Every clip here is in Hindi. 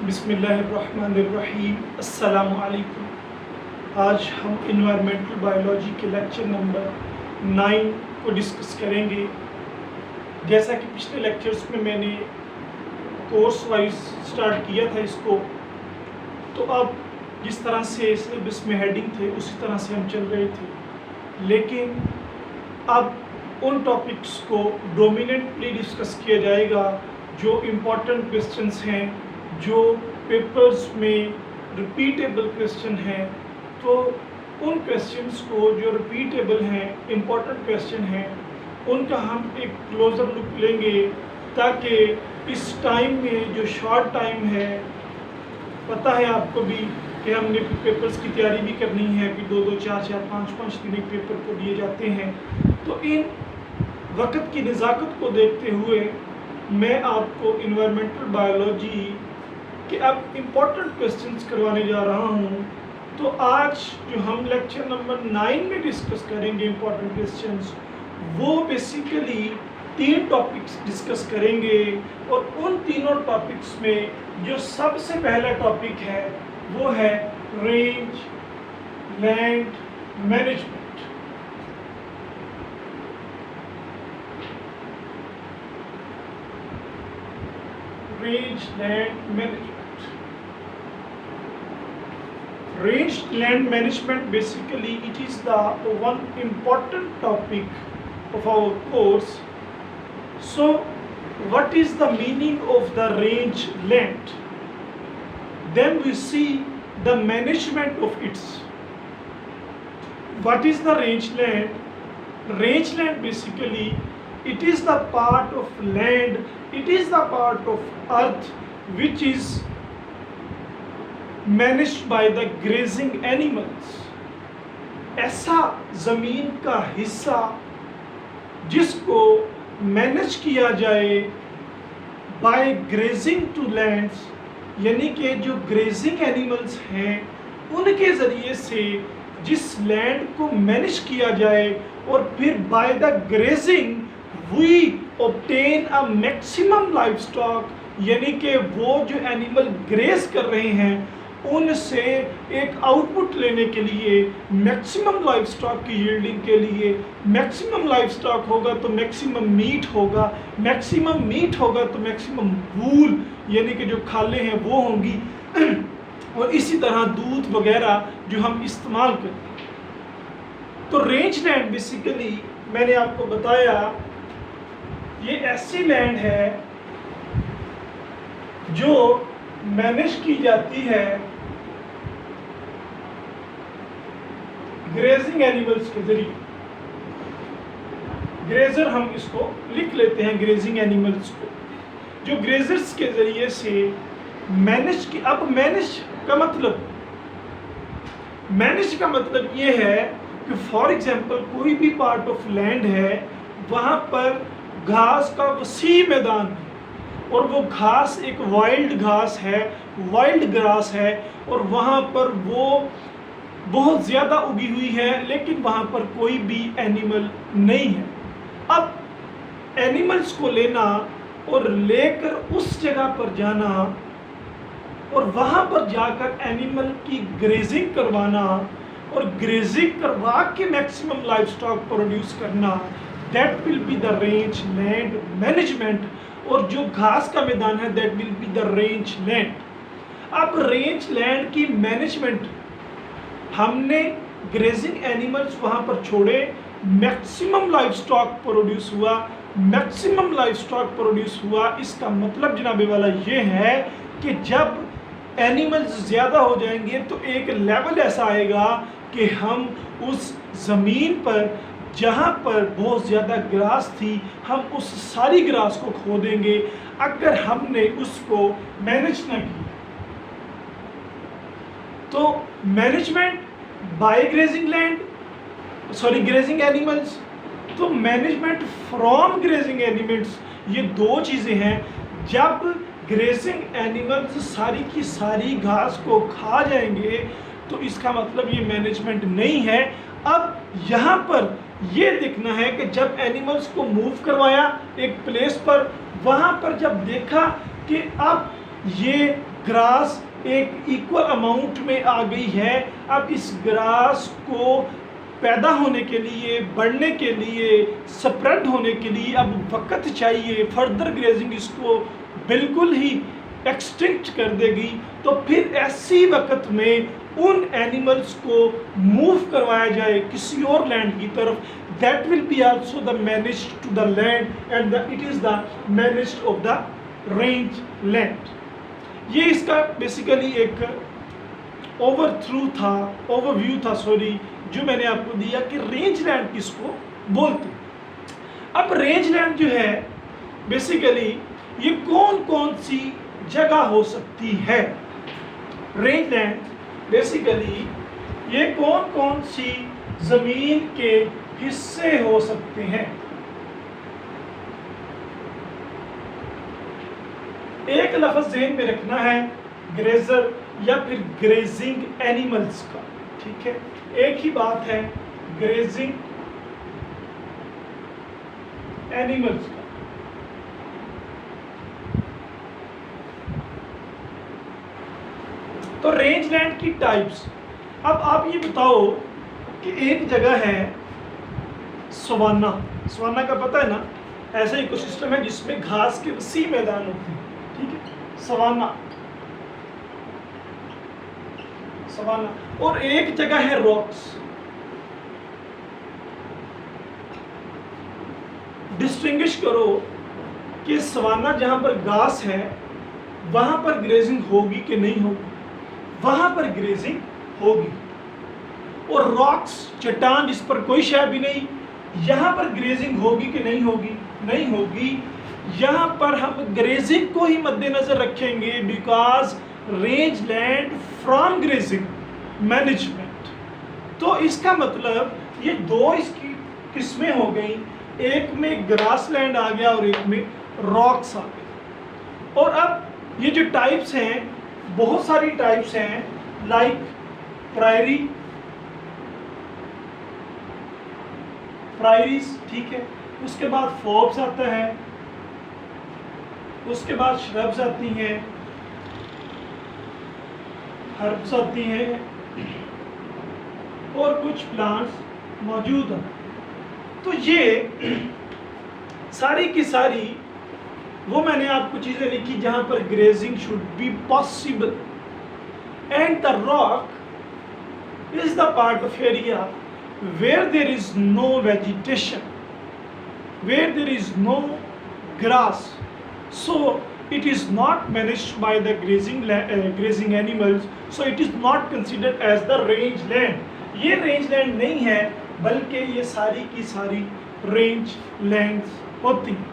बिस्मिल्लाहिर्रहमानिर्रहीम। अस्सलामु अलैकुम। आज हम इन्वायरमेंटल बायोलॉजी के लेक्चर नंबर 9 को डिस्कस करेंगे। जैसा कि पिछले लेक्चर्स में मैंने कोर्स वाइज स्टार्ट किया था इसको, तो अब जिस तरह से सिलेबस में हेडिंग थे उसी तरह से हम चल रहे थे, लेकिन अब उन टॉपिक्स को डोमिनेंटली डिस्कस किया जाएगा जो इम्पोर्टेंट क्वेश्चंस हैं, जो पेपर्स में रिपीटेबल क्वेश्चन हैं। तो उन क्वेश्चंस को जो रिपीटेबल हैं, इम्पोर्टेंट क्वेश्चन हैं, उनका हम एक क्लोजर लुक लेंगे, ताकि इस टाइम में जो शॉर्ट टाइम है, पता है आपको भी कि हमने पेपर्स की तैयारी भी करनी है, कि 2-2, 4-4, 5-5 दिन एक पेपर को दिए जाते हैं। तो इन वक्त की नज़ाकत को देखते हुए मैं आपको इन्वायरमेंटल बायोलॉजी के अब इम्पोर्टेंट क्वेश्चंस करवाने जा रहा हूँ। तो आज जो हम लेक्चर नंबर 9 में डिस्कस करेंगे इम्पोर्टेंट क्वेश्चंस, वो बेसिकली 3 टॉपिक्स डिस्कस करेंगे। और उन तीनों टॉपिक्स में जो सबसे पहला टॉपिक है वो है range land management. Range land management basically it is the one important topic of our course. So what is the meaning of the range land? Then we see the management of its. What is the range land? Range land basically it is the part of land, it is the part of earth which is managed by the grazing animals. ऐसा ज़मीन का हिस्सा जिसको मैनेज किया जाए बाय ग्रेजिंग टू लैंड्स, यानी कि जो ग्रेजिंग एनिमल्स हैं उनके ज़रिए से जिस लैंड को मैनेज किया जाए, और फिर by the grazing we obtain a maximum life stock, यानी कि वो जो एनिमल ग्रेज कर रहे हैं उनसे एक आउटपुट लेने के लिए, मैक्सिमम लाइफ स्टॉक की यील्डिंग के लिए, मैक्सिमम लाइफ स्टॉक होगा तो मैक्सिमम मीट होगा, मैक्सिमम मीट होगा तो मैक्सिमम वूल यानी कि जो खालें हैं वो होंगी, और इसी तरह दूध वगैरह जो हम इस्तेमाल करते हैं। तो रेंज लैंड बेसिकली मैंने आपको बताया ये ऐसी लैंड है जो मैनेज की जाती है ग्रेजिंग एनिमल्स के जरिए। ग्रेजर हम इसको लिख लेते हैं, ग्रेजिंग एनिमल्स को जो ग्रेजर्स के जरिए से मैनेज की। अब मैनेज का मतलब ये है कि फॉर एग्जांपल कोई भी पार्ट ऑफ लैंड है, वहाँ पर घास का वसी मैदान है, और वो घास एक वाइल्ड घास है, वाइल्ड ग्रास है, और वहाँ पर वो बहुत ज़्यादा उगी हुई है, लेकिन वहाँ पर कोई भी एनिमल नहीं है। अब एनिमल्स को लेना और लेकर उस जगह पर जाना और वहाँ पर जाकर एनिमल की ग्रेजिंग करवाना, और ग्रेजिंग करवा के मैक्सिमम लाइफ स्टॉक प्रोड्यूस करना, that will be the range land management. और जो घास का मैदान है that will be the range land. अब रेंज लैंड की मैनेजमेंट, हमने ग्रेजिंग एनिमल्स वहाँ पर छोड़े, मैक्सिमम लाइफ स्टॉक प्रोड्यूस हुआ, मैक्सिमम लाइफ स्टॉक प्रोड्यूस हुआ। इसका मतलब जनाबे वाला ये है कि जब एनिमल्स ज़्यादा हो जाएंगे तो एक लेवल ऐसा आएगा कि हम उस ज़मीन पर जहाँ पर बहुत ज़्यादा ग्रास थी, हम उस सारी ग्रास को खो देंगे अगर हमने उसको मैनेज न किया। तो management by grazing land, grazing animals, तो मैनेजमेंट फ्रॉम ग्रेजिंग एनिमल्स, ये दो चीज़ें हैं। जब ग्रेजिंग एनिमल्स सारी की सारी घास को खा जाएंगे तो इसका मतलब ये मैनेजमेंट नहीं है। अब यहाँ पर ये देखना है कि जब एनिमल्स को मूव करवाया एक प्लेस पर, वहाँ पर जब देखा कि अब ये ग्रास एक इक्वल अमाउंट में आ गई है। अब इस ग्रास को पैदा होने के लिए, बढ़ने के लिए, स्प्रेड होने के लिए अब वक्त चाहिए। फर्दर ग्रेजिंग इसको बिल्कुल ही एक्सटिंक्ट कर देगी। तो फिर ऐसी वक्त में उन एनिमल्स को मूव करवाया जाए किसी और लैंड की तरफ। That will be also the managed to the land and it is the managed of the range land. ये इसका बेसिकली एक ओवरव्यू था जो मैंने आपको दिया कि रेंज लैंड किसको बोलते हैं। अब रेंज लैंड जो है बेसिकली ये कौन कौन सी जगह हो सकती है। रेंज लैंड बेसिकली ये कौन कौन सी जमीन के हिस्से हो सकते हैं। एक लफ्ज ज़हन में रखना है, ग्रेजर या फिर ग्रेजिंग एनिमल्स का, ठीक है। एक ही बात है ग्रेजिंग एनिमल्स का। तो रेंज लैंड की टाइप्स। अब आप ये बताओ कि एक जगह है सवाना। सवाना का पता है ना, ऐसा इकोसिस्टम है जिसमें घास के वसी मैदान होते हैं, ठीक है, सवाना। और एक जगह है रॉक्स। डिस्टिंग्विश करो कि सवाना जहां पर घास है वहां पर ग्रेजिंग होगी कि नहीं होगी। वहां पर ग्रेजिंग होगी। और रॉक्स, चट्टान जिस पर कोई शय भी नहीं, यहां पर ग्रेजिंग होगी कि नहीं होगी। नहीं होगी। यहां पर हम ग्रेजिंग को ही मद्देनजर रखेंगे because range land from grazing management. तो इसका मतलब ये दो इसकी किस्में हो गई, एक में ग्रास लैंड आ गया और एक में रॉक्स आ गए। और अब ये जो टाइप्स हैं, बहुत सारी टाइप्स हैं, लाइक प्रायरीज, ठीक है। उसके बाद फोर्ब्स आता है, उसके बाद श्रब्स आती हैं, हर्ब्स आती हैं और कुछ प्लांट्स मौजूद हैं। तो ये सारी की सारी वो मैंने आपको चीज़ें लिखी जहां पर grazing should be possible. And the rock is the part of area where there is no vegetation, where there is no grass, so it is not managed by the grazing animals, so it is not considered as the range land। ये range land नहीं है, बल्कि ये सारी की सारी range lands होती हैं।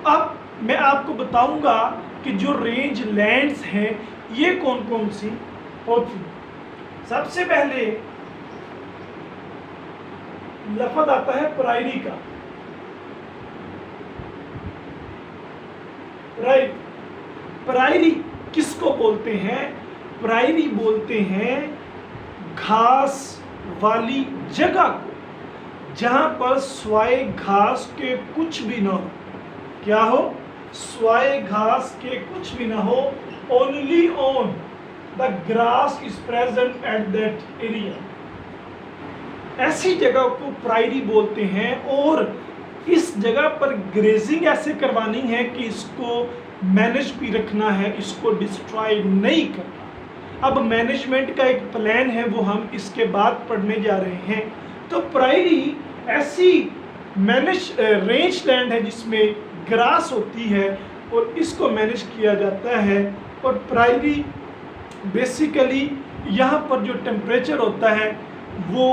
अब मैं आपको बताऊंगा कि जो range lands हैं ये कौन कौन सी होती हैं। सबसे पहले लफ्ज आता है प्रायरी का। राइट, प्रायरी किसको बोलते हैं? प्रायरी बोलते हैं घास वाली जगह को, जहां पर स्वाय घास के कुछ भी ना हो। क्या हो? स्वाय घास के कुछ भी ना हो। Only on the grass is present at that area. ऐसी जगह को प्रायरी बोलते हैं। और इस जगह पर ग्रेजिंग ऐसे करवानी है कि इसको मैनेज भी रखना है, इसको डिस्ट्रॉय नहीं करना। अब मैनेजमेंट का एक प्लान है, वो हम इसके बाद पढ़ने जा रहे हैं। तो प्रायरी ऐसी रेंज लैंड है जिसमें ग्रास होती है और इसको मैनेज किया जाता है। और प्रायरी बेसिकली यहाँ पर जो टेम्परेचर होता है वो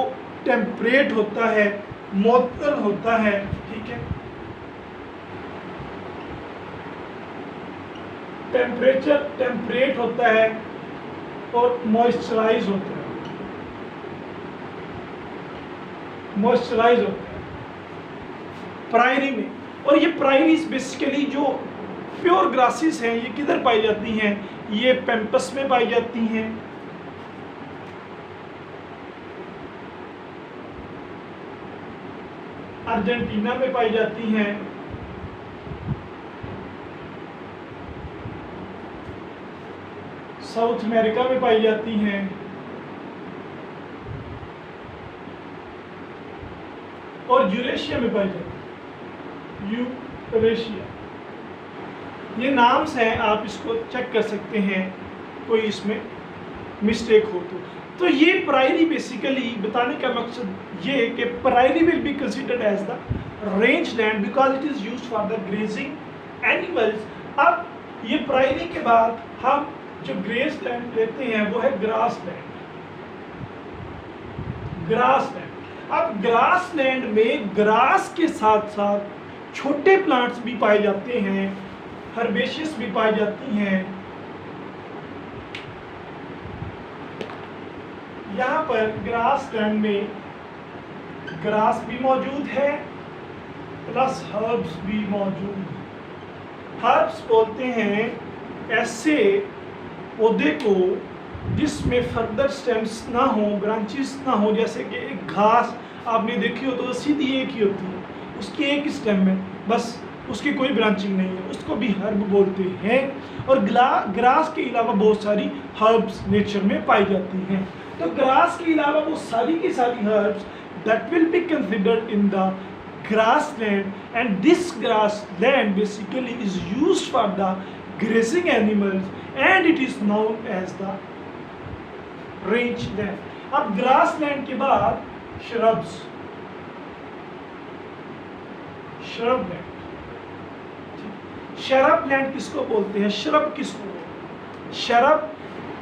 टेम्परेट होता है, मॉइस्चर होता है, ठीक है। टेम्परेचर टेम्परेट होता है और मॉइस्चराइज होता है, प्रायरी में। और ये प्रायरीज बेसिकली जो प्योर ग्रासेस हैं ये किधर पाई जाती हैं? ये पैम्पस में पाई जाती हैं, अर्जेंटीना में पाई जाती हैं, साउथ अमेरिका में पाई जाती हैं, और यूरेशिया में पाई जाती है, यूरेशिया। ये नाम्स हैं, आप इसको चेक कर सकते हैं कोई इसमें मिस्टेक हो तो ये प्रायरी बेसिकली बताने का मकसद ये कि prairie will be considered as the range land because it is used for the grazing animals. अब ये प्रायरी के बाद हम जो ग्रेस लैंड लेते हैं वो है ग्रास लैंड। ग्रास लैंड, अब ग्रास लैंड में ग्रास के साथ साथ छोटे प्लांट्स भी पाए जाते हैं, हर्बेशियस भी पाई जाती हैं। यहाँ पर ग्रास लैंड में ग्रास भी मौजूद है प्लस हर्ब्स भी मौजूद है। हर्ब्स बोलते हैं ऐसे पौधे को जिसमें फर्दर स्टेम्स ना हो, ब्रांचेस ना हो, जैसे कि एक घास आपने देखी हो तो सीधी एक ही होती है, उसकी एक ही स्टेम है, बस उसकी कोई ब्रांचिंग नहीं है, उसको भी हर्ब बोलते हैं। और ग्रास के अलावा बहुत सारी हर्ब्स नेचर में पाई जाती हैं। तो ग्रास के अलावा वो सारी की सारी herbs that will be considered in the grass land, and this grass land basically is used for the grazing animals and it is known as the range land. अब ग्रास लैंड के बाद shrubs, shrub land. Shrub land किसको बोलते हैं? श्रब किसको बोलते हैं? शरब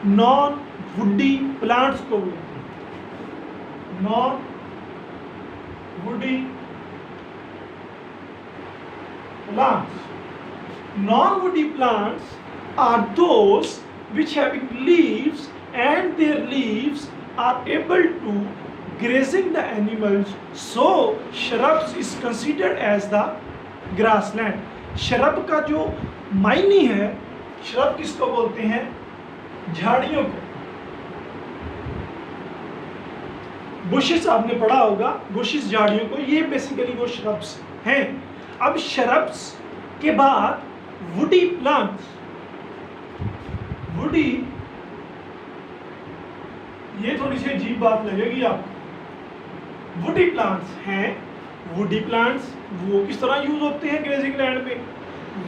नॉन वुडी प्लांट्स को बोलते हैं। Non woody plants, non woody plants are those which having leaves and their leaves are able to grazing the animals, so shrubs is considered as the grassland. शरब का जो मायने है, शरब किसको बोलते हैं? झाड़ियों को। बुशेस आपने पढ़ा होगा, बुशेस झाड़ियों को, ये बेसिकली वो श्रब्स हैं। अब श्रब्स के बाद वुडी प्लांट्स, वुडी, ये थोड़ी सी अजीब बात लगेगी आपको। वुडी प्लांट्स हैं, वुडी प्लांट्स वो किस तरह यूज होते हैं ग्रेजिंग लैंड में?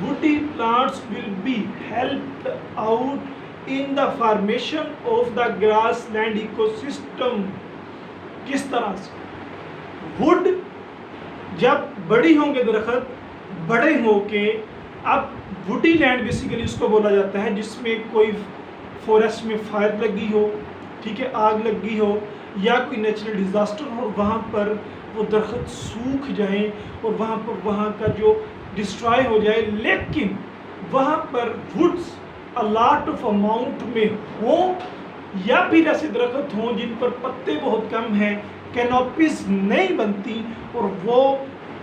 Woody plants will be helped out in the formation of the grass land ecosystem. किस तरह से? वुड जब बड़ी होंगे, दरख्त बड़े होके, अब वुडी लैंड बेसिकली उसको बोला जाता है जिसमें कोई फॉरेस्ट में फायर लगी हो, ठीक है, आग लगी हो, या कोई नेचुरल डिजास्टर हो, वहाँ पर वो दरख्त सूख जाए और वहाँ पर वहाँ का जो डिस्ट्रॉय हो जाए, लेकिन वहाँ पर woods a lot of amount में हो, या फिर ऐसे दरख्त हों जिन पर पत्ते बहुत कम हैं, कैनोपीज नहीं बनती, और वो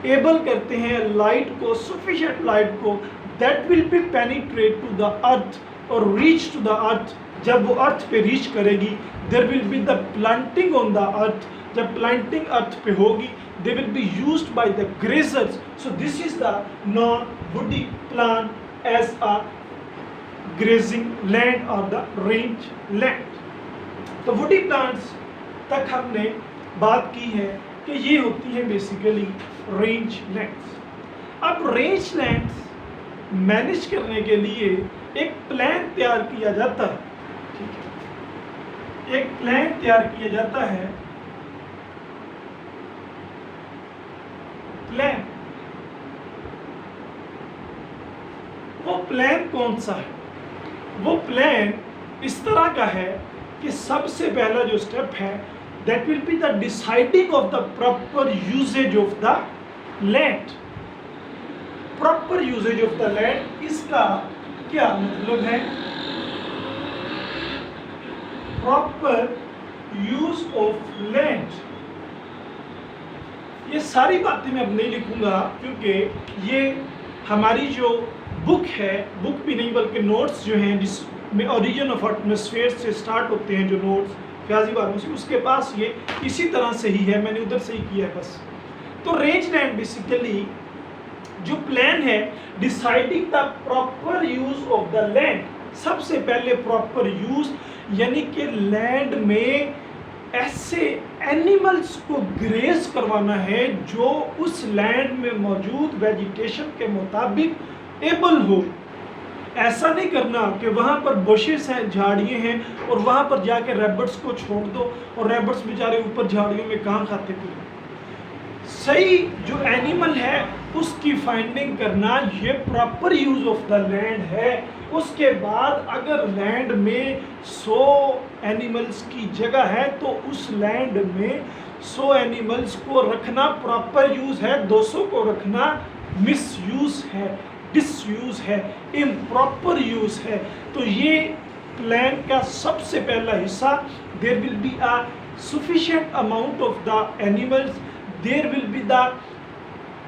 एबल करते हैं लाइट को, सफिशिएंट लाइट को, that will be penetrate to the earth और रीच टू द अर्थ। जब वो अर्थ पे रीच करेगी, there will be the planting on the earth. जब प्लांटिंग अर्थ पे होगी, they will be used by the grazers. So this is the non-woody plant as a grazing land or the range land. तो woody plants तक हमने बात की है कि ये होती है बेसिकली रेंज लैंड्स। अब रेंज लैंड्स मैनेज करने के लिए एक प्लान तैयार किया जाता है, ठीक है, एक प्लान तैयार किया जाता है। प्लान, वो प्लान कौन सा है? वो प्लान इस तरह का है कि सबसे पहला जो स्टेप है, that will be the deciding of the proper usage of the land. Proper usage of the land, इसका क्या मतलब है? Proper use of land. ये सारी बातें मैं अब नहीं लिखूंगा क्योंकि ये हमारी जो बुक है, बुक भी नहीं बल्कि नोट्स जो हैं जिसमें ओरिजिन ऑफ एटमॉस्फेयर से स्टार्ट होते हैं जो नोट्स फ्याजी बानू से, उसके पास ये इसी तरह से ही है, मैंने उधर से ही किया है बस। तो रेंज लैंड बेसिकली जो प्लान है deciding the proper use of the land, सबसे पहले प्रॉपर यूज यानी कि लैंड में ऐसे एनिमल्स को ग्रेज करवाना है जो उस लैंड में मौजूद वेजिटेशन के मुताबिक एबल हो। ऐसा नहीं करना कि वहाँ पर बुशेस हैं, झाड़ियाँ हैं और वहाँ पर जाके रैबिट्स को छोड़ दो और रैबिट्स बेचारे ऊपर झाड़ियों में कहाँ खाते फिर। सही जो एनिमल है उसकी फाइंडिंग करना, ये proper use of the land है। उसके बाद अगर लैंड में 100 एनिमल्स की जगह है तो उस लैंड में 100 एनिमल्स को रखना प्रॉपर यूज है, 200 को रखना मिस यूज है, डिसयूज है, इम्प्रॉपर यूज है। तो ये प्लान का सबसे पहला हिस्सा, there will be a sufficient amount of the animals, there will be the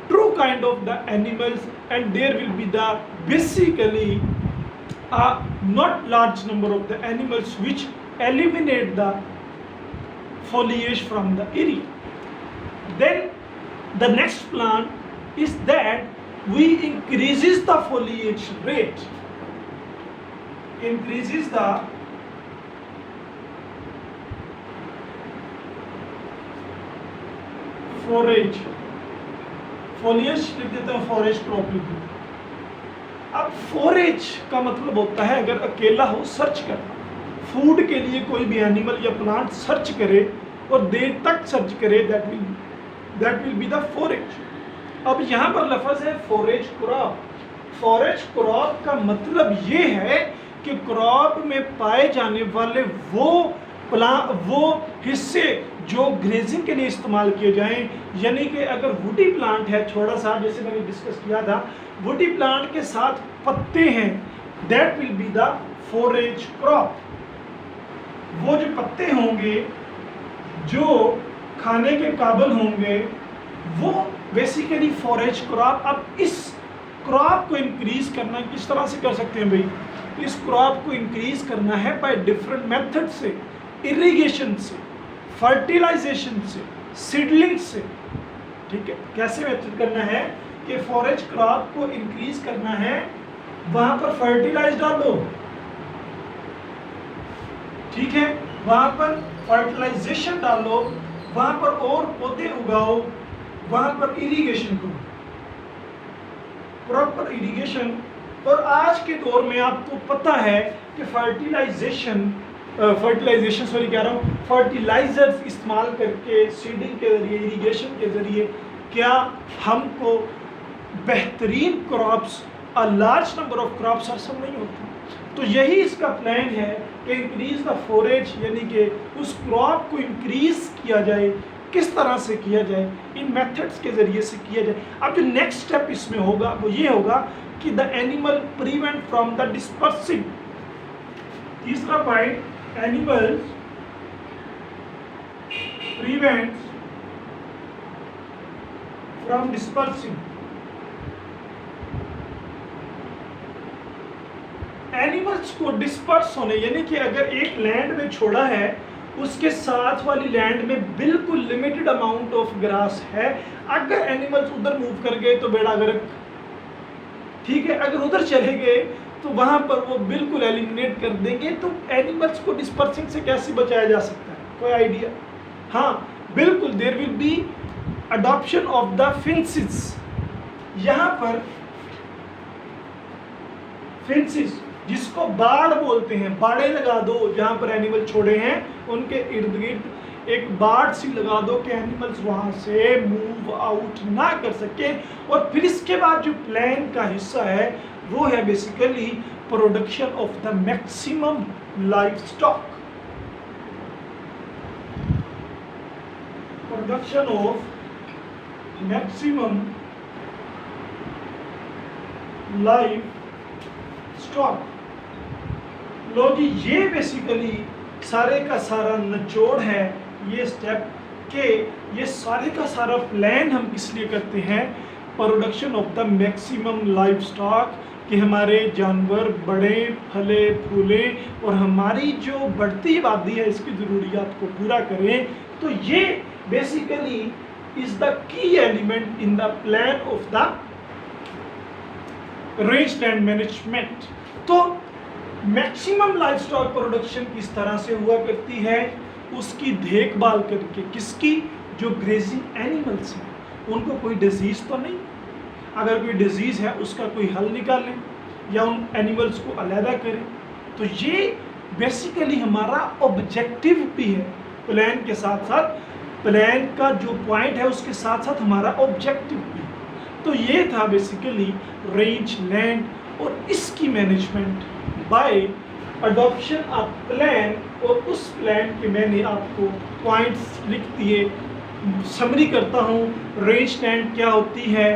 true kind of the animals, and there will be the basically a not large number of the animals which eliminate the foliage from the area. Then the next plan is that we increases the foliage rate, increases the forage, foliage लिख देते हैं, फॉरेज क्रॉप लिख देते हैं। अब फोरेज का मतलब होता है अगर अकेला हो सर्च करना, फूड के लिए कोई भी एनिमल या प्लांट सर्च करे और देर तक सर्च करे, that will be the forage. अब यहाँ पर लफ्ज़ है फोरेज क्रॉप। फोरेज क्रॉप का मतलब ये है कि क्रॉप में पाए जाने वाले वो हिस्से जो ग्रेजिंग के लिए इस्तेमाल किए जाएं, यानी कि अगर वुडी प्लांट है थोड़ा सा, जैसे मैंने डिस्कस किया था, वुडी प्लांट के साथ पत्ते हैं, that will be the forage crop. वो जो पत्ते होंगे जो खाने के काबिल होंगे वो बेसिकली फोरेज क्रॉप। अब इस क्रॉप को इंक्रीज करना किस तरह से कर सकते हैं भाई? इस क्रॉप को इंक्रीज करना है बाय डिफरेंट मेथड से, इरिगेशन से, फर्टिलाइजेशन से, सीडलिंग से। ठीक है, कैसे मेथड करना है कि फॉरेज क्रॉप को इंक्रीज करना है, वहां पर फर्टिलाइज डालो, ठीक है, वहां पर फर्टिलाइजेशन डालो, वहां पर और पौधे उगाओ, वहां पर इरिगेशन करो, प्रॉपर इरिगेशन। और आज के दौर में आपको पता है कि फर्टिलाइजर्स इस्तेमाल करके, सीडिंग के जरिए, इरिगेशन के जरिए क्या हमको बेहतरीन crops, a large number of crops हासिल नहीं होती। तो यही इसका प्लान है कि इंक्रीज द फोरेज, यानी कि उस क्रॉप को इंक्रीज किया जाए। किस तरह से किया जाए? इन मेथड्स के जरिए से किया जाए। अब जो नेक्स्ट स्टेप इसमें होगा वो ये होगा कि the animal prevent from the dispersing. तीसरा point, animals prevent from dispersing. Animals को डिस्पर्स होने, यानी कि अगर एक लैंड में छोड़ा है, उसके साथ वाली लैंड में बिल्कुल लिमिटेड अमाउंट ऑफ ग्रास है, अगर एनिमल्स उधर मूव कर गए तो बेड़ा गर्क। ठीक है, अगर उधर चले गए तो वहां पर वो बिल्कुल एलिमिनेट कर देंगे। तो एनिमल्स को डिस्पर्सिंग से कैसे बचाया जा सकता है? कोई आइडिया? हाँ बिल्कुल, there will be adoption of the fences. यहाँ पर फेंसेस जिसको बाड़ बोलते हैं, बाड़े लगा दो जहाँ पर एनिमल छोड़े हैं उनके इर्द गिर्द एक बाड़ सी लगा दो कि एनिमल्स वहाँ से मूव आउट ना कर सके। और फिर इसके बाद जो प्लान का हिस्सा है वो है basically production of the maximum life stock. Production of maximum life stock. लो जी, ये बेसिकली सारे का सारा निचोड़ है ये स्टेप के, ये सारे का सारा प्लान हम इसलिए करते हैं production of the maximum life stock, कि हमारे जानवर बड़े, फले फूले और हमारी जो बढ़ती आबादी है इसकी ज़रूरियात को पूरा करें। तो ये basically is the key element in the plan of the range land management. तो मैक्सिमम लाइफ स्टॉक प्रोडक्शन किस तरह से हुआ करती है, उसकी देखभाल करके। किसकी? जो ग्रेजिंग एनिमल्स हैं उनको कोई डिजीज तो नहीं, अगर कोई डिजीज है उसका कोई हल निकालें या उन एनिमल्स को अलहदा करें। तो ये बेसिकली हमारा ऑब्जेक्टिव भी है प्लान के साथ साथ, प्लान का जो पॉइंट है उसके साथ साथ हमारा ऑब्जेक्टिव भी। तो ये था बेसिकली रेंज लैंड और इसकी management by adoption of plan. और उस प्लान के मैंने आपको पॉइंट्स लिख दिए। समरी करता हूँ, रेंज लैंड क्या होती है।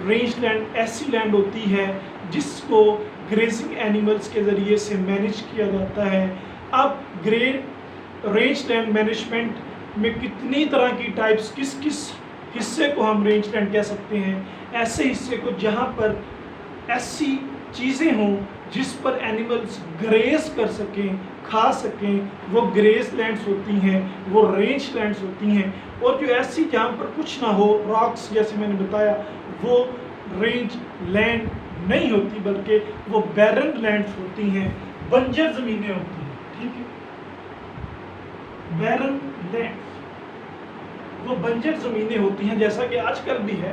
रेंज लैंड ऐसी लैंड होती है जिसको ग्रेजिंग एनिमल्स के ज़रिए से मैनेज किया जाता है। अब रेंज लैंड मैनेजमेंट में कितनी तरह की टाइप्स, किस किस हिस्से को हम रेंज लैंड कह सकते हैं? ऐसे हिस्से को जहाँ पर ऐसी चीज़ें हों जिस पर एनिमल्स ग्रेज कर सकें, खा सकें, वो ग्रेज लैंड्स होती हैं, वो रेंज लैंड्स होती हैं। और जो ऐसी जहाँ पर कुछ ना हो, रॉक्स जैसे मैंने बताया, वो रेंज लैंड नहीं होती बल्कि वो बैरन लैंड्स होती हैं, बंजर ज़मीनें होती हैं। ठीक है, बैरन लैंड वो बंजर ज़मीनें होती हैं जैसा कि आजकल भी है।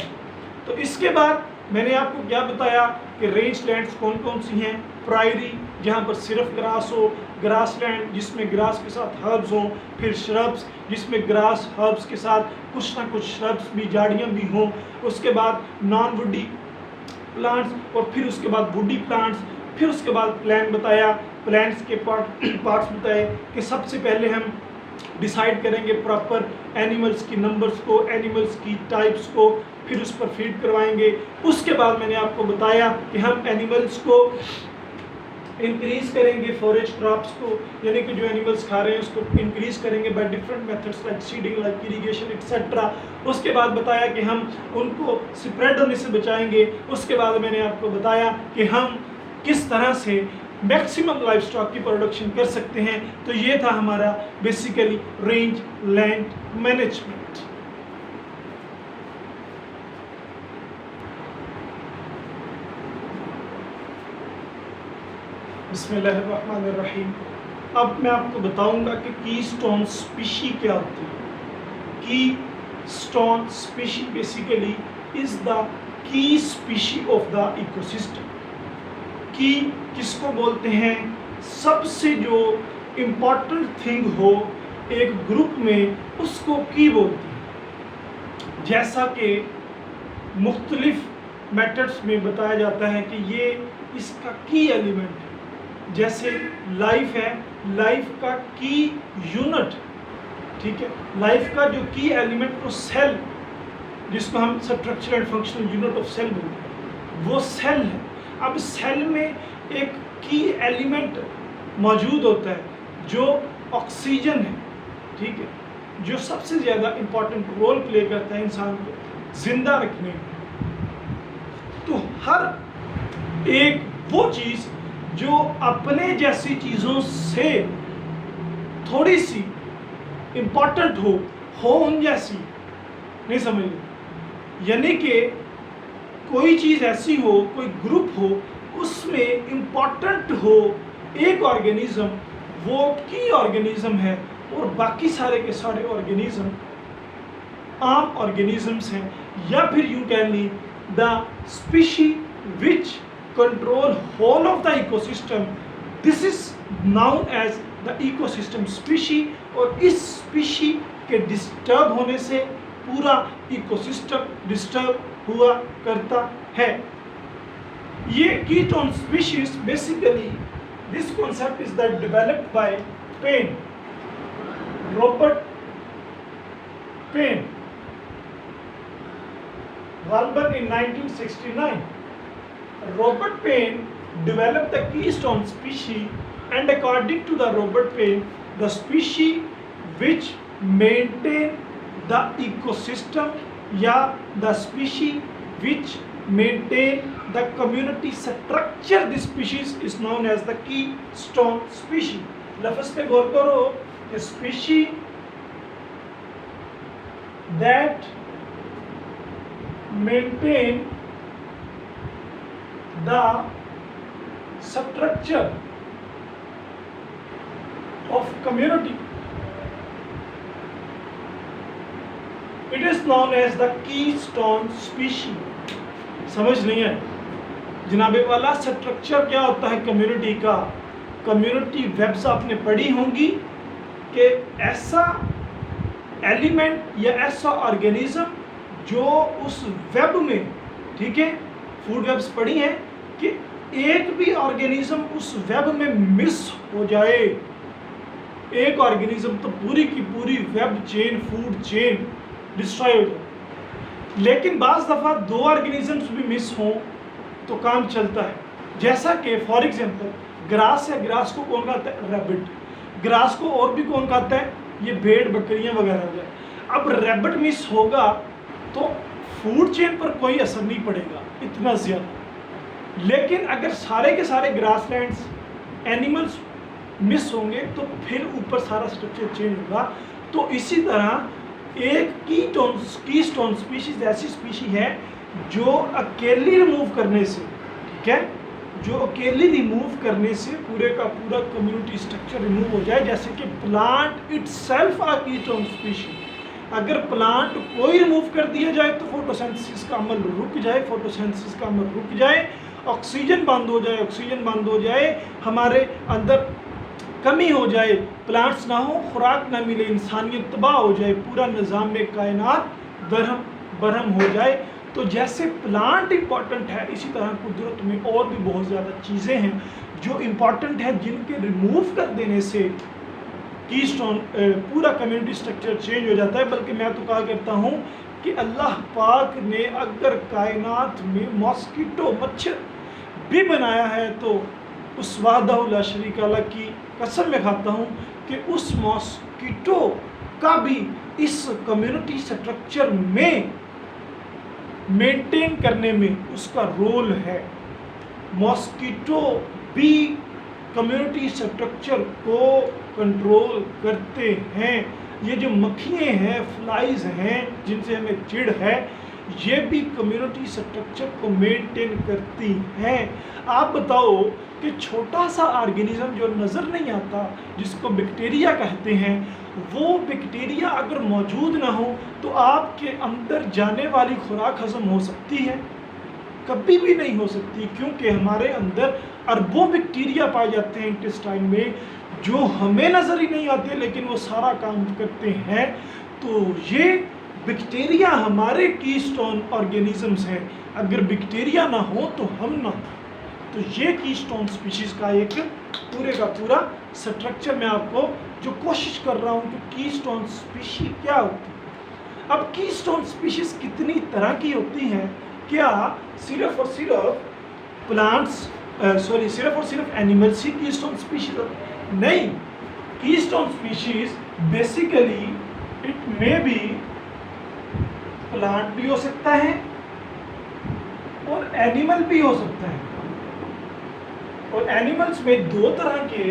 तो इसके बाद मैंने आपको क्या बताया कि रेंज लैंड्स कौन कौन सी हैं। प्रायरी जहाँ पर सिर्फ ग्रास हो, ग्रास लैंड जिसमें ग्रास के साथ हर्ब्स हों, फिर श्रब्स जिसमें ग्रास हर्ब्स के साथ कुछ ना कुछ श्रब्स भी, झाड़ियाँ भी हों। उसके बाद नॉन वुडी प्लांट्स और फिर उसके बाद वुडी प्लांट्स। फिर उसके बाद प्लान बताया, प्लांट्स के पार्ट्स बताए कि सबसे पहले हम डिसाइड करेंगे प्रॉपर एनिमल्स की नंबर्स को, एनिमल्स की टाइप्स को, फिर उस पर फीड करवाएंगे। उसके बाद मैंने आपको बताया कि हम एनिमल्स को इंक्रीज करेंगे, फॉरेज क्रॉप्स को, यानी कि जो एनिमल्स खा रहे हैं उसको इंक्रीज करेंगे by different methods like seeding, like irrigation etcetera. उसके बाद बताया कि हम उनको स्प्रेड होने से बचाएंगे। उसके बाद मैंने आपको बताया कि हम किस तरह से मैक्सिमम लाइफ स्टॉक की प्रोडक्शन कर सकते हैं। तो ये था हमारा बेसिकली रेंज लैंड मैनेजमेंट। बिस्मिल्लाहिर्रहमानिर्रहीम। अब मैं आपको बताऊंगा कि कीस्टोन स्पीशी क्या होती है। Keystone species basically is the key species of the ecosystem. की किसको बोलते हैं? सबसे जो इम्पोर्टेंट थिंग हो एक ग्रुप में उसको की बोलते हैं। जैसा कि मुख्तलिफ मेथड्स में बताया जाता है कि ये इसका की एलिमेंट है। जैसे लाइफ है, लाइफ का की यूनिट, ठीक है, लाइफ का जो की एलिमेंट को सेल, जिसको हम structure and functional unit of cell बोलते हैं, वो सेल है। अब सेल में एक की एलिमेंट मौजूद होता है जो ऑक्सीजन है, ठीक है, जो सबसे ज़्यादा इम्पोर्टेंट रोल प्ले करता है इंसान को जिंदा रखने में। तो हर एक वो चीज़ जो अपने जैसी चीज़ों से थोड़ी सी इम्पोर्टेंट हो उन जैसी, नहीं समझ, यानी कि कोई चीज़ ऐसी हो, कोई ग्रुप हो, उसमें इम्पोर्टेंट हो एक ऑर्गेनिज्म, वो की ऑर्गेनिज्म है, और बाकी सारे के सारे ऑर्गेनिज्म आम ऑर्गेनिजम्स हैं। या फिर you can lee the species which control whole of the ecosystem, this is known as the ecosystem species। और इस स्पीशी के डिस्टर्ब होने से पूरा इकोसिस्टम डिस्टर्ब हुआ करता है। ये ketone species basically this concept is that developed by Penn, Robert Penn, Walburn in 1969। Robert Payne developed the keystone species, and according to the Robert Payne, the species which maintain the ecosystem या the species which maintain the community structure, this species is known as the keystone species। लफ्ज़ पे गौर करो, a species that maintain the structure of community. It is known as the keystone species. समझ नहीं है जनाबे वाला स्ट्रक्चर क्या होता है कम्युनिटी का। कम्युनिटी वेब्स आपने पढ़ी होंगी कि ऐसा एलिमेंट या ऐसा ऑर्गेनिज्म जो उस वेब में, ठीक है, फूड वेब्स पढ़ी हैं कि एक भी ऑर्गेनिज्म उस वेब में मिस हो जाए, एक ऑर्गेनिज्म तो पूरी की पूरी web chain, food chain destroy हो जाए। लेकिन बाज़ दफ़ा दो ऑर्गेनिजम्स भी मिस हों तो काम चलता है। जैसा कि फॉर एग्जांपल ग्रास है, ग्रास को कौन खाता है? रैबिट। ग्रास को और भी कौन खाता है? ये भेड़ बकरियां वगैरह हो जाए। अब रैबिट मिस होगा तो फूड चेन पर कोई असर नहीं पड़ेगा इतना ज़्यादा। लेकिन अगर सारे के सारे ग्रासलैंड्स एनिमल्स मिस होंगे तो फिर ऊपर सारा स्ट्रक्चर चेंज होगा। तो इसी तरह एक कीस्टोन स्पीशीज ऐसी स्पीशीज है जो अकेली रिमूव करने से, ठीक है, जो अकेली रिमूव करने से पूरे का पूरा कम्युनिटी स्ट्रक्चर रिमूव हो जाए। जैसे कि प्लांट इटसेल्फ आ कीस्टोन स्पीशीज। अगर प्लांट कोई रिमूव कर दिया जाए तो फोटोसिंथेसिस का अमल रुक जाए, फोटोसिंथेसिस का अमल रुक जाए, ऑक्सीजन बंद हो जाए, ऑक्सीजन बंद हो जाए, हमारे अंदर कमी हो जाए, प्लांट्स ना हो, खुराक ना मिले, इंसानियत तबाह हो जाए, पूरा निज़ाम में कायनात दरहम बरहम हो जाए। तो जैसे प्लांट इम्पॉर्टेंट है इसी तरह कुदरत में और भी बहुत ज़्यादा चीज़ें हैं जो इम्पॉर्टेंट है, जिनके रिमूव कर देने से कीस्टोन पूरा कम्युनिटी स्ट्रक्चर चेंज हो जाता है। बल्कि मैं तो कहा करता हूँ कि अल्लाह पाक ने अगर कायनात में मॉस्किटो मच्छर भी बनाया है तो उस वाहदहु ला शरीका लह की कसम मैं खाता हूँ कि उस मॉस्किटो का भी इस कम्युनिटी स्ट्रक्चर में मेंटेन करने में उसका रोल है। मॉस्किटो भी कम्युनिटी स्ट्रक्चर को कंट्रोल करते हैं। ये जो मक्खियाँ हैं, फ्लाइज हैं, जिनसे हमें चिढ़ है, ये भी कम्युनिटी स्ट्रक्चर को मेंटेन करती हैं। आप बताओ कि छोटा सा ऑर्गेनिज्म जो नज़र नहीं आता, जिसको बैक्टीरिया कहते हैं, वो बैक्टीरिया अगर मौजूद ना हो तो आपके अंदर जाने वाली खुराक हजम हो सकती है? कभी भी नहीं हो सकती, क्योंकि हमारे अंदर अरबों बैक्टीरिया पाए जाते हैं इंटेस्टाइन में जो हमें नज़र ही नहीं आते लेकिन वो सारा काम करते हैं। तो ये बैक्टीरिया हमारे कीस्टोन ऑर्गेनिजम्स हैं। अगर बैक्टीरिया ना हो तो हम ना हो। तो ये कीस्टोन स्पीशीज़ का एक पूरे का पूरा स्ट्रक्चर मैं आपको जो कोशिश कर रहा हूँ कि कीस्टोन स्पीशी क्या होती है। अब कीस्टोन स्पीशीज़ कितनी तरह की होती हैं? क्या सिर्फ और सिर्फ प्लांट्स सिर्फ और सिर्फ एनिमल्स ही कीस्टोन स्पीशीज होती हैं? नहीं, keystone species basically it may be plant भी हो सकता है और एनिमल भी हो सकता है। और एनिमल्स में दो तरह के,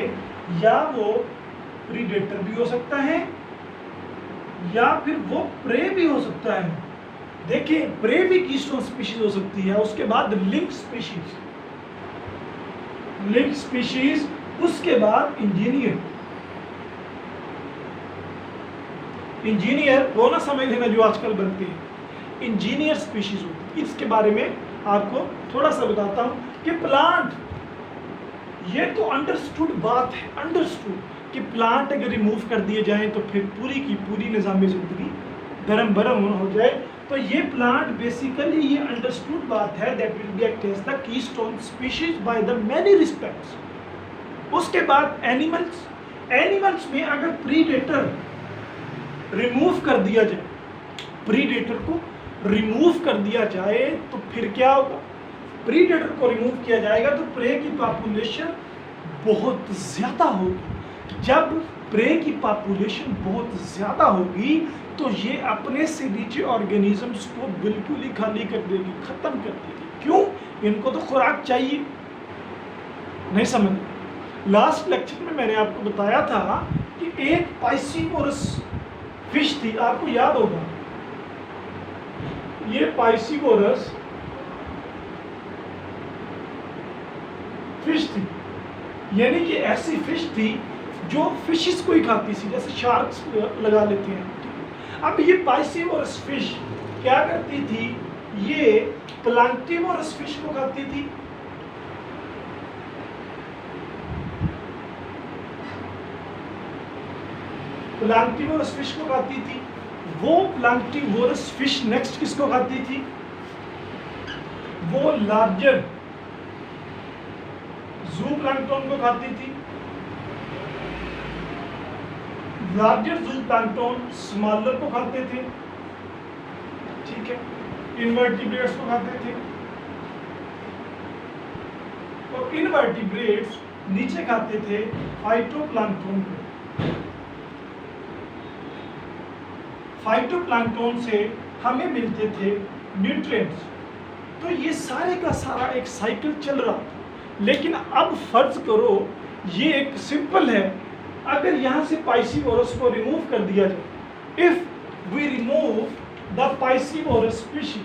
या वो प्रीडेटर भी हो सकता है या फिर वो प्रे भी हो सकता है। देखिए, प्रे भी कीस्टोन स्पीशीज हो सकती है। उसके बाद लिंक स्पीशीज, उसके बाद इंजीनियर वो ना समझ लेना जो आजकल बनते हैं, इंजीनियर स्पीशीज होती है। इसके बारे में आपको थोड़ा सा बताता हूँ कि प्लांट, ये तो अंडरस्टूड बात है, अंडरस्टूड कि प्लांट अगर रिमूव कर दिए जाएं तो फिर पूरी की पूरी निज़ाम ज़िंदगी धर्म भरम हो जाए। तो ये प्लांट बेसिकली ये अंडरस्टूड बात है that will be act as the keystone species by the many respects. उसके बाद एनिमल्स में अगर प्रीडेटर रिमूव कर दिया जाए, प्रीडेटर को रिमूव कर दिया जाए तो फिर क्या होगा? प्रीडेटर को रिमूव किया जाएगा तो प्रे की पॉपुलेशन बहुत ज़्यादा होगी। जब प्रे की पॉपुलेशन बहुत ज़्यादा होगी तो ये अपने से नीचे ऑर्गेनिजम्स को बिल्कुल ही खाली कर देगी, ख़त्म कर देगी। क्यों? इनको तो खुराक चाहिए। नहीं समझ? लास्ट लेक्चर में मैंने आपको बताया था कि एक पाइसिवोरस फिश थी, आपको याद होगा, ये पाइसिवोरस फिश थी, यानी कि ऐसी फिश थी जो फिशेस को ही खाती थी, जैसे शार्क्स लगा लेते हैं, ठीक है। अब ये पाइसिवोरस फिश क्या करती थी, ये प्लांक्टिवोरस फिश को खाती थी। प्लांक्टिवोरस फिश को खाती थी। वो प्लांक्टिवोरस फिश नेक्स्ट किसको खाती थी, वो लार्जर ज़ूप्लैंक्टन को खाती थी। लार्जर ज़ूप्लैंक्टन स्मॉलर को खाते थे, ठीक है, इनवर्टिब्रेट्स को खाते थे। और इनवर्टिब्रेट्स नीचे खाते थे फाइटोप्लैंक्टन को। फाइटोप्लैंक्टन से हमें मिलते थे न्यूट्रिएंट्स। तो ये सारे का सारा एक साइकिल चल रहा था। लेकिन अब फर्ज करो ये एक सिंपल है, अगर यहाँ से पाइसिवोरस को रिमूव कर दिया जाए, if we remove the piscivorous species,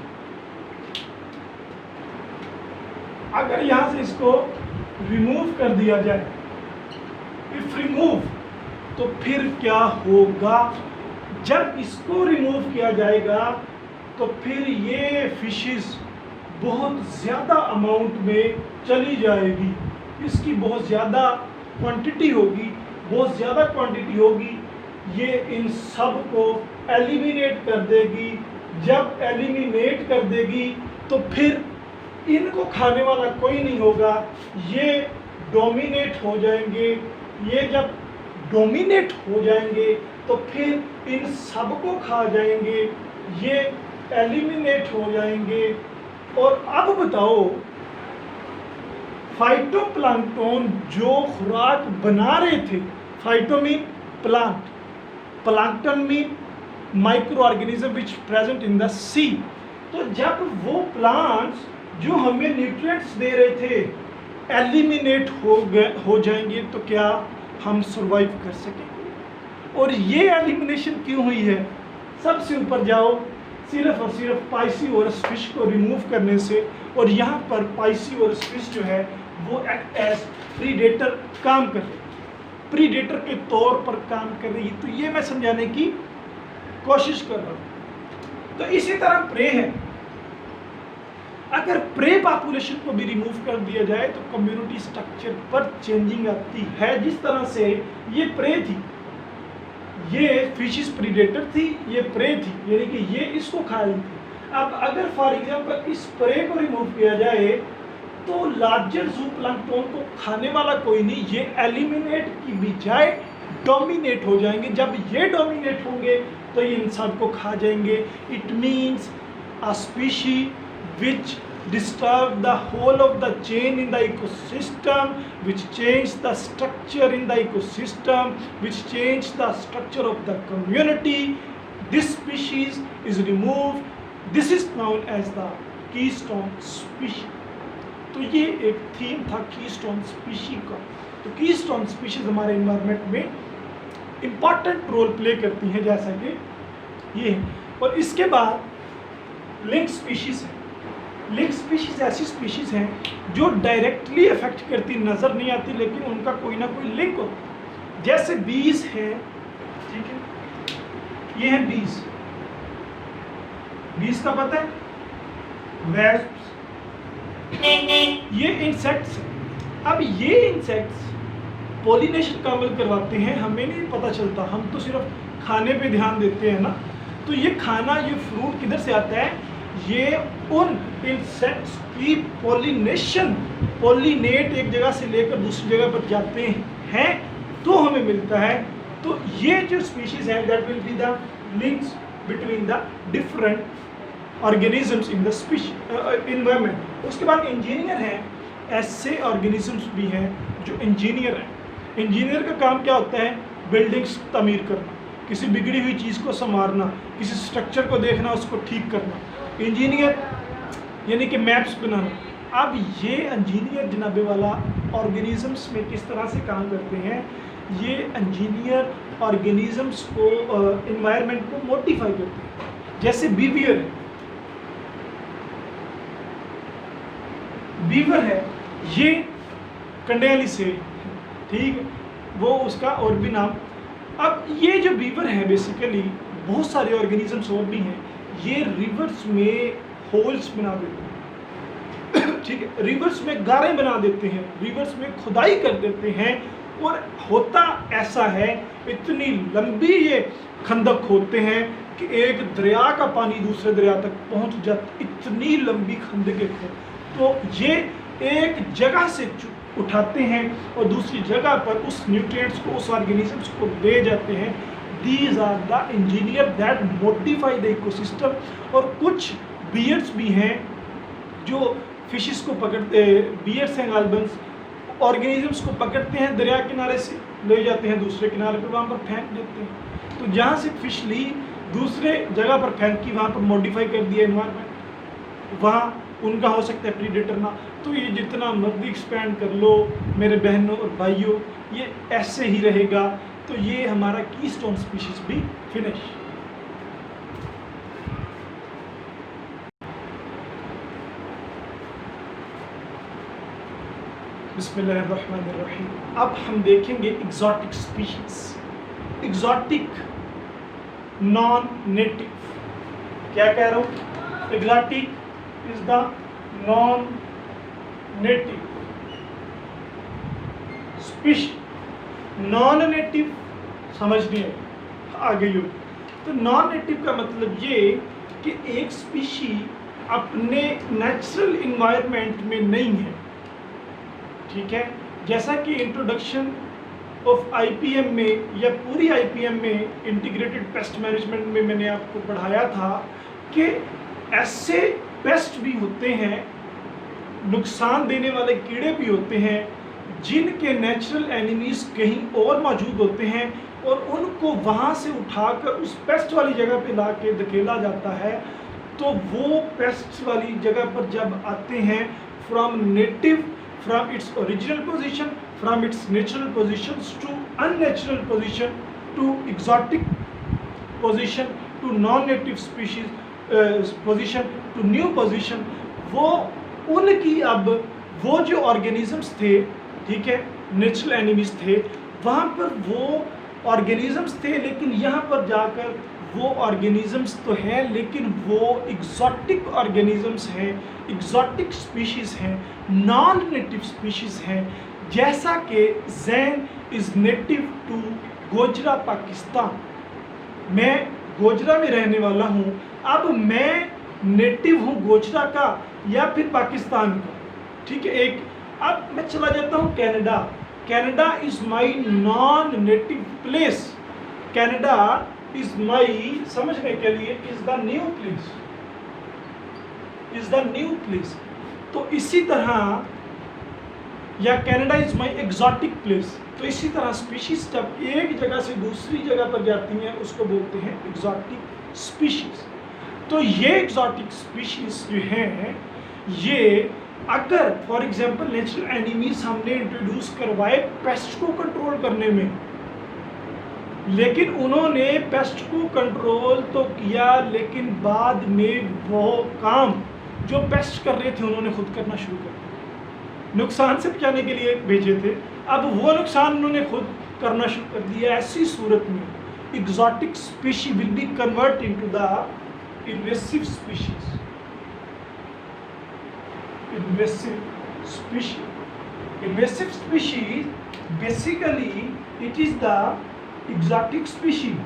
अगर यहाँ से इसको रिमूव कर दिया जाए, इफ रिमूव, तो फिर क्या होगा, जब इसको रिमूव किया जाएगा तो फिर ये फिशेस बहुत ज़्यादा अमाउंट में चली जाएगी, इसकी बहुत ज़्यादा क्वांटिटी होगी, बहुत ज़्यादा क्वांटिटी होगी, ये इन सब को एलिमिनेट कर देगी। जब एलिमिनेट कर देगी तो फिर इनको खाने वाला कोई नहीं होगा, ये डोमिनेट हो जाएंगे। ये जब डोमिनेट हो जाएंगे तो फिर इन सब को खा जाएंगे, ये एलिमिनेट हो जाएंगे। और अब बताओ, फाइटोप्लैंक्टन जो खुराक बना रहे थे, phyto mean plant, plankton mean micro organism which present in the sea. तो जब वो प्लांट्स जो हमें न्यूट्रिएंट्स दे रहे थे एलिमिनेट हो जाएंगे तो क्या हम सरवाइव कर सकेंगे? और ये एलिमिनेशन क्यों हुई है? सबसे ऊपर जाओ, सिर्फ और सिर्फ पाइसिवोरस फिश को रिमूव करने से। और यहाँ पर पाइसिवोरस फिश जो है वो एक्ट एज प्रीडेटर काम कर रही है, प्रीडेटर के तौर पर काम कर रही है। तो ये मैं समझाने की कोशिश कर रहा हूँ। तो इसी तरह प्रे है, अगर प्रे पॉपुलेशन को भी रिमूव कर दिया जाए तो कम्युनिटी स्ट्रक्चर पर चेंजिंग आती है। जिस तरह से ये प्रे थी, ये फिशिस प्रीडेटर थी, ये प्रे थी, यानी कि ये इसको खा रही थी। अब अगर फॉर एग्जांपल इस प्रे को रिमूव किया जाए तो लार्जर ज़ूप्लैंक्टन को खाने वाला कोई नहीं, ये एलिमिनेट की बजाय डोमिनेट हो जाएंगे। जब ये डोमिनेट होंगे तो ये इन सब को खा जाएंगे। It means a species which disturb the whole of the chain in the ecosystem, which change the structure in the ecosystem, which change the structure of the community. This species is removed. This is known as the keystone species. तो ये एक थीम था कीस्टोन स्पीशीज का। तो कीस्टोन स्पीशीज हमारे इन्वायरमेंट में इम्पॉर्टेंट रोल प्ले करती हैं, जैसा कि ये है। और इसके बाद लिंक स्पीशीज है। लिंक स्पीशीज ऐसी स्पीशीज हैं जो डायरेक्टली अफेक्ट करती नज़र नहीं आती, लेकिन उनका कोई ना कोई लिंक होता है। जैसे बीज हैं, ठीक है, ये हैं बीज, बीज का पता है, वेस्प्स, ये इंसेक्ट्स हैं। अब ये इंसेक्ट्स पॉलिनेशन का अमल करवाते हैं, हमें नहीं पता चलता, हम तो सिर्फ खाने पे ध्यान देते हैं ना। तो ये खाना, ये फ्रूट किधर से आता है? ये उन इंसेक्ट्स की पॉलिनेशन, पॉलिनेट एक जगह से लेकर दूसरी जगह पर जाते हैं तो हमें मिलता है। तो ये जो स्पीशीज है that will be the links between the different organisms in the environment. उसके बाद इंजीनियर हैं, ऐसे ऑर्गेनिजम्स भी हैं जो इंजीनियर हैं। इंजीनियर का काम क्या होता है? बिल्डिंग्स तमीर करना, किसी बिगड़ी हुई चीज़ को संवारना, किसी स्ट्रक्चर को देखना, उसको ठीक करना। इंजीनियर यानी कि मैप्स बनाना। अब ये इंजीनियर जनाबे वाला ऑर्गेनिजम्स में किस तरह से काम करते हैं? ये इंजीनियर ऑर्गेनिजम्स को, इन्वायरमेंट को मॉडिफाई करते हैं। जैसे बीवियर है, बीवर है, ये कंडेली से, ठीक है, वो उसका और भी नाम। अब ये जो बीवर है बेसिकली बहुत सारे ऑर्गेनिजम्स और भी हैं, ये रिवर्स में होल्स बना देते हैं ठीक है, रिवर्स में गारे बना देते हैं, रिवर्स में खुदाई कर देते हैं। और होता ऐसा है, इतनी लंबी ये खंदक होते हैं कि एक दरिया का पानी दूसरे दरिया तक पहुंच जाता, इतनी लंबी खंदकें हैं। तो ये एक जगह से उठाते हैं और दूसरी जगह पर उस न्यूट्रिएंट्स को, उस ऑर्गेनिजम्स को ले जाते हैं। These are the engineer that modify the ecosystem. और कुछ बियर्ड्स भी हैं जो फिशेस को पकड़ते, बियर्ड्स हैं गालबन्स, ऑर्गेनिजम्स को पकड़ते हैं, दरिया किनारे से ले जाते हैं दूसरे किनारे पर, वहाँ पर फेंक देते हैं। तो जहाँ से फिश ली दूसरे जगह पर फेंकी, वहाँ पर मॉडिफाई कर दिया एनवायरनमेंट, वहाँ उनका हो सकता है प्रीडेटर ना। तो ये जितना मर्जी एक्सपैंड कर लो मेरे बहनों और भाइयों, ये ऐसे ही रहेगा। तो ये हमारा कीस्टोन स्पीशीज भी फिनिश। बिस्मिल्लाहिर्रहमानिर्रहीम। अब हम देखेंगे exotic species. Exotic non native, क्या कह रहा हूँ, exotic is the non native species. Non native समझनी है, आ गई हो। तो नॉन नेटिव का मतलब ये कि एक स्पीशी अपने नेचुरल इन्वायरमेंट में नहीं है, ठीक है। जैसा कि इंट्रोडक्शन ऑफ आईपीएम में या पूरी आईपीएम में इंटीग्रेटेड पेस्ट मैनेजमेंट में मैंने आपको पढ़ाया था कि ऐसे पेस्ट भी होते हैं, नुकसान देने वाले कीड़े भी होते हैं जिनके नेचुरल एनिमीज कहीं और मौजूद होते हैं और उनको वहाँ से उठाकर उस पेस्ट वाली जगह पे ला के धकेला जाता है। तो वो पेस्ट वाली जगह पर जब आते हैं, from its original position, from its natural positions to unnatural position, to exotic position, to non-native species position, to new position, वो उनकी अब वो जो ऑर्गेनिजम्स थे, ठीक है, नेचुरल एनिमीज थे, वहाँ पर वो ऑर्गेनिजम्स थे, लेकिन यहाँ पर जाकर वो ऑर्गेनिजम्स तो हैं लेकिन वो एग्जॉटिक ऑर्गेनिजम्स हैं, एग्जॉटिक स्पीशीज़ हैं, नॉन नेटिव स्पीशीज़ हैं। जैसा कि जैन is native to Gojra Pakistan, मैं गोजरा में रहने वाला हूँ, अब मैं नेटिव हूँ गोजरा का या फिर पाकिस्तान का, ठीक है। एक अब मैं चला जाता हूँ Canada, Canada is my non native place, Canada is my, समझने के लिए, is the new place, is the new place. तो इसी तरह, या Canada is my exotic place. तो इसी तरह स्पीशीज जब एक जगह से दूसरी जगह पर जाती हैं उसको बोलते हैं एग्जॉटिक स्पीशीज। तो ये एग्जॉटिक स्पीशीज जो हैं, ये अगर फॉर एग्जांपल नेचुरल एनिमीज हमने इंट्रोड्यूस करवाए पेस्ट को कंट्रोल करने में, लेकिन उन्होंने पेस्ट को कंट्रोल तो किया, लेकिन बाद में वो काम जो पेस्ट कर रहे थे उन्होंने खुद करना शुरू कर दिया। नुकसान से बचाने के लिए भेजे थे, अब वो नुकसान उन्होंने खुद करना शुरू कर दिया। ऐसी सूरत में exotic species will be convert into the invasive species. Invasive species, invasive species basically it is the exotic species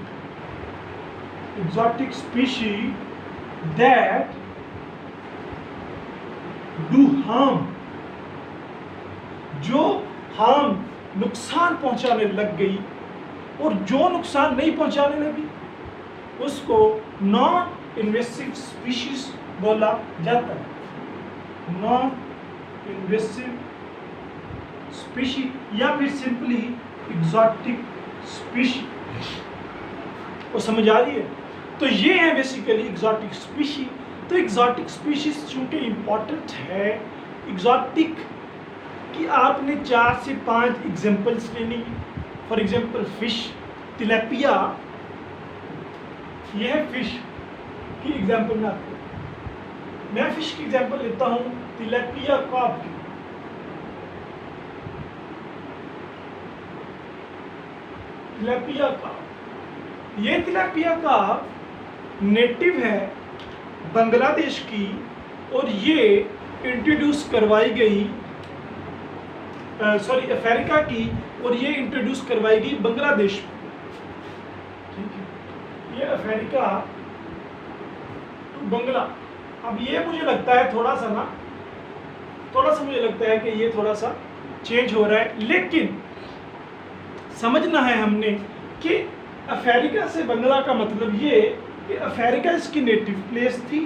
that do harm, जो harm नुकसान पहुंचाने लग गई, और जो नुकसान नहीं पहुंचाने लगी उसको नॉन इन्वेसिव स्पीशीज बोला जाता है। नॉन इन्वेसिव स्पीशी या फिर सिंपली एग्जॉटिक स्पीशी। वो समझ आ रही है? तो ये है बेसिकली एग्जॉटिक स्पीशी। तो एग्जॉटिक स्पीशीज चूंकि इम्पॉर्टेंट है, एग्जॉटिक की आपने 4 से 5 एग्जांपल्स लेनी। फॉर एग्जांपल फिश, तिलैपिया, ये है फिश की एग्जांपल में आपको, मैं फिश की एग्जांपल लेता हूँ तिलैपिया कार्प की। Tilapia carp. ये तिलापिया कार्प नेटिव है बांग्लादेश की और ये इंट्रोड्यूस करवाई गई अफ्रीका की और ये इंट्रोड्यूस करवाई गई बांग्लादेश में। ठीक है, ये अफ्रीका टू बांग्ला। अब ये मुझे लगता है थोड़ा सा मुझे लगता है कि ये थोड़ा सा चेंज हो रहा है, लेकिन समझना है हमने कि अफ्रीका से बांग्ला का मतलब ये कि अफ्रीका इसकी नेटिव प्लेस थी,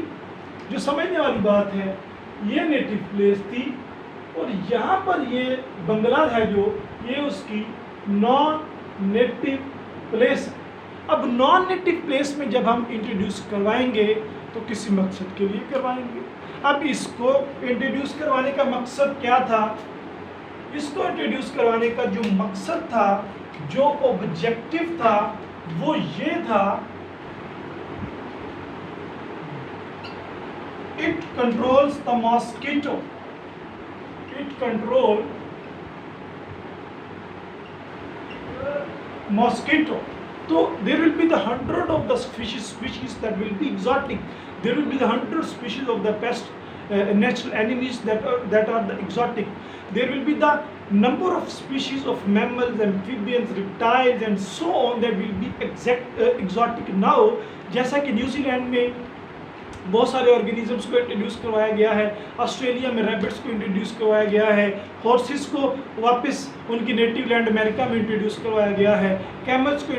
जो समझने वाली बात है, ये नेटिव प्लेस थी, और यहाँ पर ये बांग्ला है जो ये उसकी नॉन नेटिव प्लेस है। अब नॉन नेटिव प्लेस में जब हम इंट्रोड्यूस करवाएंगे तो किसी मकसद के लिए करवाएंगे। अब इसको इंट्रोड्यूस करवाने का मकसद क्या था? इसको इंट्रोड्यूस करवाने का जो मकसद था, जो ऑब्जेक्टिव था, वो ये था, it controls the mosquito. It controls mosquito. So there will be the hundred of the species that will be exotic. There will be the 100 species of the pest, natural enemies that are the exotic. There will be the number of species of mammals, amphibians, reptiles and so on that will be exotic. Now जैसा कि न्यूजीलैंड में बहुत सारे ऑर्गेनिजम्स को इंट्रोड्यूस करवाया गया है, ऑस्ट्रेलिया में रैबिट्स को इंट्रोड्यूस करवाया गया है, हॉर्सेस को वापस उनकी नेटिव लैंड अमेरिका में इंट्रोड्यूस करवाया गया है, कैमल्स को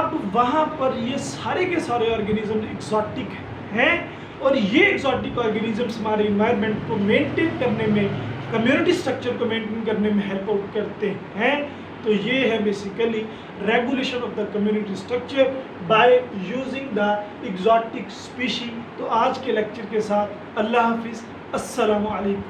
अब वहाँ पर ये सारे के सारे ऑर्गेनिज्म एक्सॉटिक हैं और ये एक्सॉटिक ऑर्गेनिजम्स हमारे इन्वायरमेंट को मेंटेन करने में, कम्युनिटी स्ट्रक्चर को मेंटेन करने में हेल्प आउट करते हैं। तो ये है basically regulation of the community structure by using the exotic species. तो आज के लेक्चर के साथ अल्लाह हाफिज़, अस्सलामु अलैकुम।